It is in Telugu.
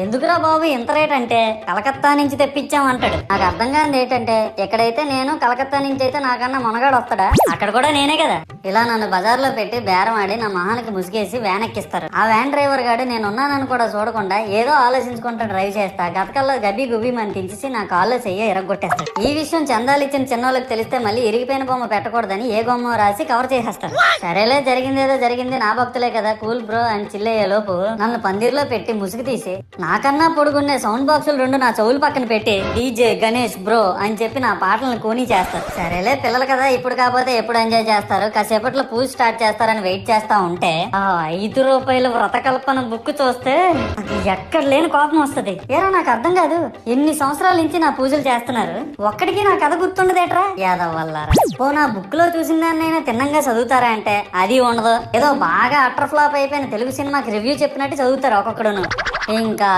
ఎందుకురా బాబు ఇంత రేట్ అంటే కలకత్తా నుంచి తెప్పించాం అంటాడు. నాకు అర్థం కానిది ఏంటంటే ఎక్కడైతే నేను కలకత్తా నుంచి అయితే నాకన్నా మునగాడు వస్తాడా, అక్కడ కూడా నేనే కదా. ఇలా నన్ను బజార్లో పెట్టి బేరం ఆడి నా మొహానికి ముసుగేసి వ్యాన్ ఎక్కిస్తారు. ఆ వ్యాన్ డ్రైవర్ గాడు నేను ఉన్నానని కూడా చూడకుండా ఏదో ఆలోచించుకుంటా డ్రైవ్ చేస్తా గతకల్లో గబ్బి గుబ్బి అని తెంచేసి నా కాల్లో చెయ్యి ఇరగొట్టేస్తాడు. ఈ విషయం చందాలు ఇచ్చిన చిన్నోళ్ళకి తెలిస్తే మళ్ళీ ఇరిగిపోయిన బొమ్మ పెట్టకూడదని ఏ బొమ్మ రాసి కవర్ చేసేస్తారు. సరేలే జరిగిందేదో జరిగింది, నా భక్తులే కదా కూల్ బ్రో అని చిల్లయ్యే లోపు నన్ను పందిర్లో పెట్టి ముసుగు తీసి నాకన్నా పొడుగున్నే సౌండ్ బాక్సులు 2 నా చెవులు పక్కన పెట్టి డీజే గణేష్ బ్రో అని చెప్పి నా పాటలను కూనీ చేస్తారు. సరేలే పిల్లలు కదా ఇప్పుడు కాకపోతే ఎప్పుడు ఎంజాయ్ చేస్తారు, కాసేపట్లో పూజ స్టార్ట్ చేస్తారని వెయిట్ చేస్తా ఉంటే ఆ 5 రూపాయల వ్రతకల్పన బుక్ చూస్తే ఎక్కడ లేని కోపం వస్తుంది. ఏరా నాకు అర్థం కాదు, ఎన్ని సంవత్సరాల నుంచి నా పూజలు చేస్తున్నారు, ఒక్కడికి నా కథ గుర్తుండదేట్రా యాదవ్ వల్లారా. ఓ నా బుక్ లో చూసిన దాన్నైనా తిన్నంగా చదువుతారా అంటే అది ఉండదు. ఏదో బాగా అటర్ ఫ్లాప్ అయిపోయిన తెలుగు సినిమాకి రివ్యూ చెప్పినట్టు చదువుతారు ఒక్కొక్కడును. ఇంకా